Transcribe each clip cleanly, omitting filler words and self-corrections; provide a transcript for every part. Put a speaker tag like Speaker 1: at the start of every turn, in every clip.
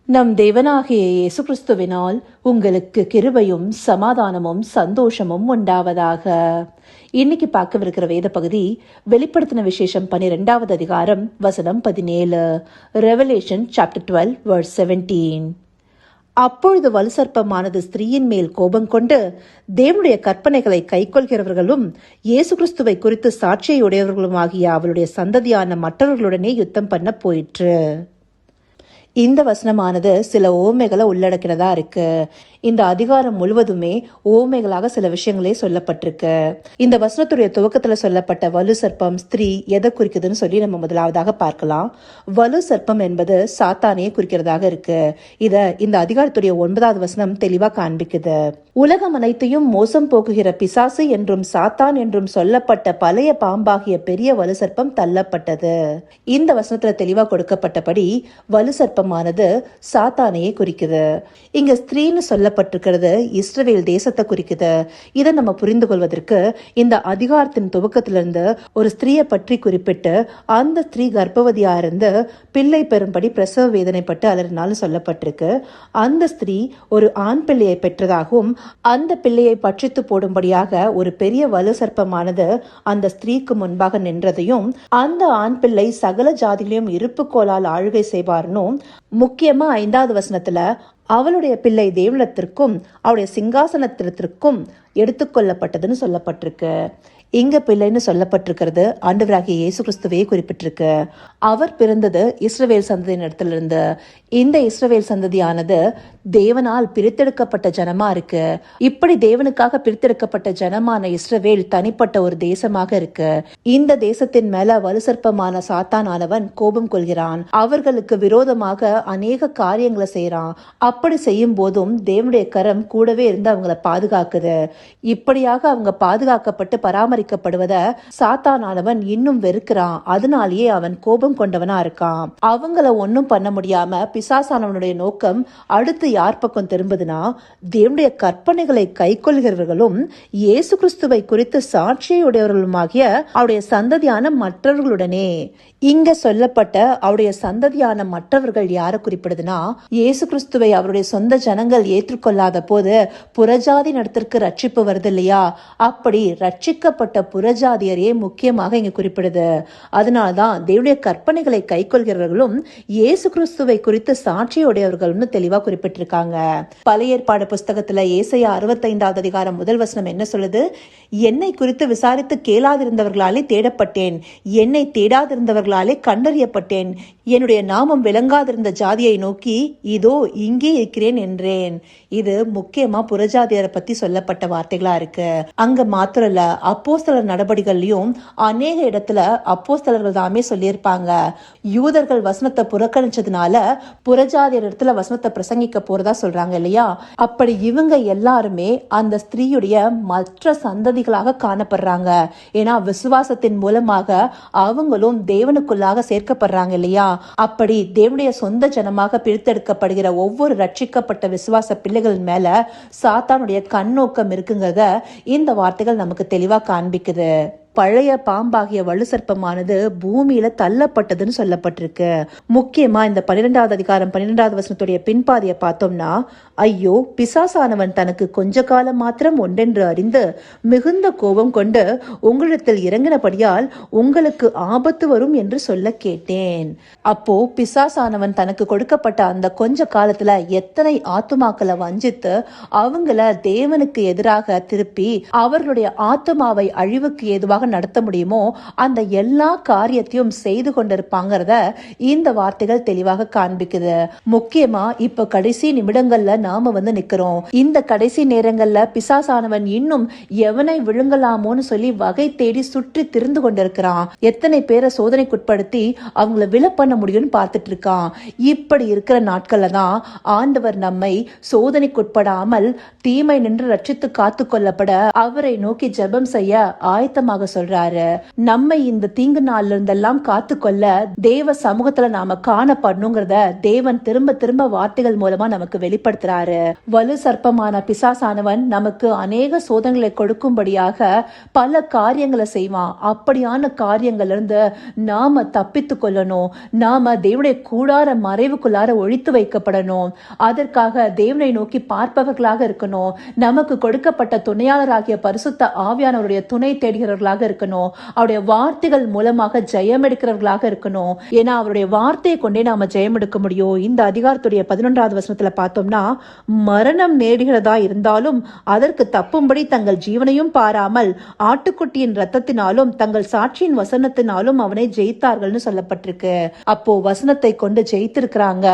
Speaker 1: நம் தேவனாகிய இயேசு கிறிஸ்துவினால் உங்களுக்கு கிருபையும் சமாதானமும் சந்தோஷமும் உண்டாவதாக. இன்னைக்கு பார்க்கவிருக்கிற வேத பகுதி வெளிப்படுத்தின விசேஷம் 12வது அதிகாரம் வசனம் 17. Revelation chapter 12 verse 17. அப்பொழுது வலுசர்ப்பமானது ஸ்திரீயின் மேல் கோபம் கொண்டு தேவனுடைய கற்பனைகளை கைக்கொள்கிறவர்களும் இயேசு கிறிஸ்துவை குறித்து சாட்சியை உடையவர்களுமாகிய அவளுடைய சந்ததியான மற்றவர்களுடனே யுத்தம் பண்ண போயிற்று. இந்த வசனமானது சில ஓமைகளை உள்ளடக்கிறதா இருக்கு. இந்த அதிகாரம் முழுவதுமே ஓமைகளாக சில விஷயங்களே சொல்லப்பட்டிருக்கு. இந்த வசனத்துடைய துவக்கத்துல சொல்லப்பட்ட வலு சர்ப்பம் ஸ்திரீ எதை குறிக்குதுன்னு சொல்லி நம்ம முதலாவதாக பார்க்கலாம். வலு சர்ப்பம் என்பது சாத்தானையே குறிக்கிறதாக இருக்கு. இத இந்த அதிகாரத்துடைய 9வது வசனம் தெளிவா காண்பிக்குது. உலகம் அனைத்தையும் மோசம் போக்குகிற பிசாசு என்றும் சாத்தான் என்றும் சொல்லப்பட்ட பழைய பாம்பாகிய பெரிய வலு சர்ப்பம் தள்ளப்பட்டது. இந்த வசனத்துல தெளிவா கொடுக்கப்பட்டபடி வலு சர்ப்பமானது சாத்தானையே குறிக்குது. இங்க ஸ்திரீன்னு சொல்லப்பட்டிருக்கிறது இஸ்ரவேல் தேசத்தை குறிக்குது. இதை நம்ம புரிந்து கொள்வதற்கு இந்த அதிகாரத்தின் துவக்கத்திலிருந்து ஒரு ஸ்திரீயை பற்றி குறிப்பிட்டு அந்த ஸ்திரீ கர்ப்பவதியா இருந்து பிள்ளை பெறும்படி பிரசவ வேதனைப்பட்டு அலறினாலும் சொல்லப்பட்டிருக்கு. அந்த ஸ்திரீ ஒரு ஆண் பிள்ளையை பெற்றதாகவும் அந்த பிள்ளையை பட்சித்து போடும்படியாக ஒரு பெரிய வலு சர்ப்பமானது அந்த ஸ்திரீக்கு முன்பாக நின்றதையும் அந்த ஆண் பிள்ளை சகல ஜாதிகளையும் இருப்புக்கோளால் ஆளுகை செய்வார்னும், முக்கியமா 5வது வசனத்துல அவளுடைய பிள்ளை தேவலத்திற்கும் அவளுடைய சிங்காசனத்திற்கும் எடுத்துக்கொள்ளப்பட்டதுன்னு சொல்லப்பட்டிருக்கு. இங்க பிள்ளைன்னு சொல்லப்பட்டிருக்கிறது ஆண்டவராகிய இயேசு கிறிஸ்துவே குறிப்பிட்டிருக்கு. அவர் பிறந்தது இஸ்ரவேல் சந்ததியின் இடத்திலிருந்து. இந்த இஸ்ரவேல் சந்ததியானது தேவனால் பிரித்தெடுக்கப்பட்ட ஜனமா இருக்கு. இப்படி தேவனுக்காக பிரித்தெடுக்கப்பட்ட ஜனமான இஸ்ரவேல் தனிப்பட்ட ஒரு தேசமாக இருக்கு. இந்த தேசத்தின் மேல வலுசற்பமான சாத்தானானவன் கோபம் கொள்கிறான். அவர்களுக்கு விரோதமாக அநேக காரியங்களை செய்யறான். அப்படி செய்யும் போதும் தேவனுடைய கரம் கூடவே இருந்து அவங்களை பாதுகாக்குது. இப்படியாக அவங்க பாதுகாக்கப்பட்டு பராமரிக்கப்படுவத சாத்தானானவன் இன்னும் வெறுக்கிறான். அதனாலேயே அவன் கோபம் கொண்டவனா இருக்கான். அவங்கள ஒன்னும் பண்ண முடியாம பிசாசானவனுடைய நோக்கம் அடுத்து யார் பக்கம் திரும்புதுன்னா, தேவனுடைய கற்பனைகளை கைக்கொள்கிறவர்களும் இயேசு கிறிஸ்துவை குறித்து சாட்சியை உடையவர்களுமாகிய அவருடைய சந்ததியான மற்றவர்களுடனே. இங்க சொல்லப்பட்ட அவருடைய சந்ததியான மற்றவர்கள் யாரை குறிப்பிடுதுன்னா, இயேசு கிறிஸ்துவை அவருடைய சொந்த ஜனங்கள் ஏற்றுக்கொள்ளாத போது புறஜாதி நடத்திற்கு ரட்சிப்பு வருது இல்லையா, அப்படி ரட்சிக்கப்பட்ட புறஜாதியரையே முக்கியமாக இங்க குறிப்பிடுது. அதனால்தான் தேவனுடைய கற்பனைகளை கைக்கொள்கிறவர்களும் இயேசு கிறிஸ்துவை குறித்து சாட்சியுடையவர்கள்னு தெளிவா குறிப்பிட்டிருக்காங்க. பழைய ஏற்பாடு புஸ்தகத்துல ஏசாயா 65வது அதிகாரம் 1 வசனம் என்ன சொல்லுது? என்னை குறித்து விசாரித்து கேளாதிருந்தவர்களாலே தேடப்பட்டேன், என்னை தேடாதிருந்தவர்களாலே கண்டறியப்பட்டேன், என்னுடைய நாமம் விளங்காதிருந்த ஜாதியை நோக்கி இதோ இங்கே இருக்கிறேன் என்றேன். இது முக்கியமா புறஜாதியரை பத்தி சொல்லப்பட்ட வார்த்தைகளா இருக்கு. அங்க மாத்திரம் இல்ல, அப்போஸ்தலர் நடபடிகள்லயும் அநேக இடத்துல அப்போஸ்தலர்கள் தாமே சொல்லியிருப்பாங்க, யூதர்கள் வசனத்தை புறக்கணிச்சதுனால புறஜாதியர் இடத்துல வசனத்தை பிரசங்கிக்க போறதா சொல்றாங்க இல்லையா. அப்படி இவங்க எல்லாருமே அந்த ஸ்திரீயுடைய மற்ற சந்ததிகளாக காணப்படுறாங்க. ஏன்னா விசுவாசத்தின் மூலமாக அவங்களும் தேவனுக்குள்ளாக சேர்க்கப்படுறாங்க இல்லையா. அப்படி தேவனுடைய சொந்த ஜனமாக பிரித்தெடுக்கப்படுகிற ஒவ்வொரு ரட்சிக்கப்பட்ட விசுவாச பிள்ளைகள் மேல சாத்தானுடைய கண்ணோக்கம் இருக்குங்கிறத இந்த வார்த்தைகள் நமக்கு தெளிவா காண்பிக்குது. பழைய பாம்பாகிய வலு சர்ப்பமானது பூமியில தள்ளப்பட்டதுன்னு சொல்லப்பட்டிருக்கு. முக்கியமா இந்த 12வது அதிகாரம் 12வது வசனத்துடைய பின்பாதிய பார்த்தோம்னா, ஐயோ பிசாசானவன் தனக்கு கொஞ்ச காலம் மாத்திரம் ஒன்றென்று அறிந்து மிகுந்த கோபம் கொண்டு உங்களிடத்தில் இறங்கினபடியால் உங்களுக்கு ஆபத்து வரும் என்று சொல்ல கேட்டேன். அப்போ பிசாசானவன் தனக்கு கொடுக்கப்பட்ட அந்த கொஞ்ச காலத்துல எத்தனை ஆத்துமாக்களை வஞ்சித்து அவங்கள தேவனுக்கு எதிராக திருப்பி அவர்களுடைய ஆத்துமாவை அழிவுக்கு ஏதுவாக நடத்த முடியுமோ அந்த எல்லா காரியத்தையும் செய்து கொண்டிருப்பாங்கிறத இந்த வார்த்தைகள் தெளிவாக காண்பிக்குது. முக்கியமா இப்ப கடைசி நிமிடங்கள்ல நாம நிக்கிறோம். இந்த கடைசி நேரங்கள்ல பிசாசானவன் இன்னும் எவனை விழுங்கலாமோன்னு சொல்லி வகை தேடி சுற்றி திரிந்து கொண்டிருக்கிறான். எத்தனை பேரை சோதனைக்குட்படுத்தி அவங்கள விழ பண்ண முடியும்னு பார்த்துட்டு இருக்கான். இப்படி இருக்கிற நாட்கள்ல தான் ஆண்டவர் நம்மை சோதனைக்குட்படாமல் தீமை நின்று ரட்சித்து காத்து கொள்ளப்பட அவரை நோக்கி ஜெபம் செய்ய ஆயத்தமாக சொல்றாரு. நம்மை இந்த தீங்கு நாள்ல இருந்தெல்லாம் காத்துக்கொள்ள தேவ சமூகத்துல நாம காணப்படணுங்கிறத தேவன் திரும்ப திரும்ப வார்த்தைகள் மூலமா நமக்கு வெளிப்படுத்துறாரு. வலு சர்ப்பமான பிசாசானவன் நமக்கு அநேக சோதனைகளை கொடுக்கும்படியாக பல காரியங்களை செய்வான். அப்படியான காரியங்கள்ல இருந்து நாம தப்பித்து கொள்ளணும். நாம தேவனுடைய கூடார மறைவுக்குள்ளார ஒழித்து வைக்கப்படணும். அதற்காக தேவனை நோக்கி பார்ப்பவர்களாக இருக்கணும். நமக்கு கொடுக்கப்பட்ட துணையாளராகிய பரிசுத்த ஆவியானவருடைய துணை தேடுகிறவர்களாக இருக்கணும். அவருடைய வார்த்தைகள் மூலமாக ஜெயம் எடுக்கிறவர்களாக இருக்கணும். ஏன்னா அவருடைய வார்த்தையை கொண்டே நாம ஜெயம் எடுக்க முடியும். இந்த அதிகாரத்துடைய 11வது வசனத்துல பார்த்தோம்னா, மரணம் நேடுகிறதா இருந்தாலும் அதற்கு தப்பும்படி தங்கள் ஜீவனையும் பாராமல் ஆட்டுக்குட்டியின் ரத்தத்தினாலும் தங்கள் சாட்சியின் வசனத்தினாலும் அவனை ஜெயித்தார்கள்னு சொல்லப்பட்டிருக்கு. அப்போ வசனத்தை கொண்டு ஜெயித்திருக்கிறாங்க.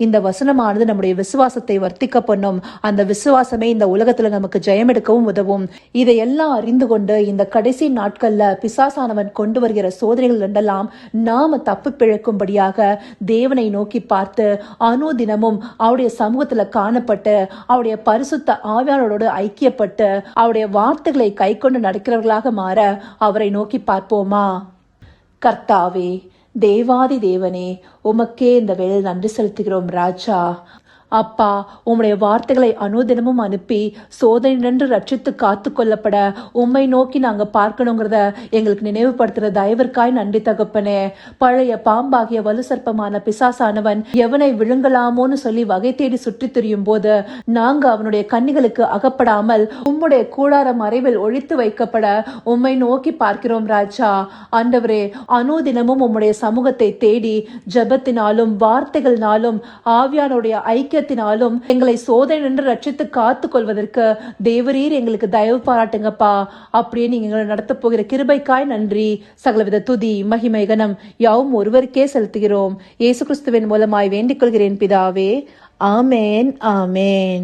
Speaker 1: இந்த வசனமானது நம்முடைய விசுவாசத்தை வர்த்திக்க பண்ணும். அந்த விசுவாசமே இந்த உலகத்துல நமக்கு ஜெயம் எடுக்கவும் உதவும். இதையெல்லாம் அறிந்து கொண்டு இந்த கடைசி நாட்கள்ல பிசாசானவன் கொண்டு வருகிற சோதனைகள் இரண்டெல்லாம் நாம தப்பு பிழைக்கும்படியாக தேவனை நோக்கி பார்த்து அனுதினமும் அவருடைய சமூகத்துல காணப்பட்டு அவருடைய பரிசுத்த ஆவியானோடு ஐக்கியப்பட்டு அவருடைய வார்த்தைகளை கை கொண்டு நடக்கிறவர்களாக மாற அவரை நோக்கி பார்ப்போமா? கர்த்தாவே, தேவாதி தேவனே, உமக்கே இந்த வேளையில் நன்றி செலுத்துகிறோம் ராஜா. அப்பா, உம்முடைய வார்த்தைகளை அனுதினமும் அனுப்பி சோதனை நின்று ரட்சித்து காத்து கொள்ளப்பட உம்மை நோக்கி நாங்க பார்க்கணுங்கிறத எங்களுக்கு நினைவுபடுத்துற தயவிற்காய் நன்றி தகப்பனே. பழைய பாம்பாகிய வலு சர்ப்பமான பிசாசானவன் எவனை விழுங்கலாமோன்னு சொல்லி வகை தேடி சுற்றி திரியும் போது நாங்க அவனுடைய கண்ணிகளுக்கு அகப்படாமல் உம்முடைய கூடார மறைவில் ஒழித்து வைக்கப்பட உம்மை நோக்கி பார்க்கிறோம் ராஜா. ஆண்டவரே, அனுதினமும் உம்முடைய சமூகத்தை தேடி ஜெபத்தினாலும் வார்த்தைகளினாலும் ஆவியானுடைய ஐக்கிய எங்களை சோதனை நின்று ரட்சித்து காத்து கொள்வதற்கு தேவரீர் எங்களுக்கு தயவு பாராட்டுங்கப்பா. அப்படியே நீங்க எங்களை நடத்த போகிற கிருபைக்காய் நன்றி. சகலவித துதி மகிமை கனம் யாவும் ஒருவருக்கே செலுத்துகிறோம். இயேசு கிறிஸ்துவின் மூலமாய் வேண்டிக் கொள்கிறேன் பிதாவே. ஆமேன், ஆமேன்.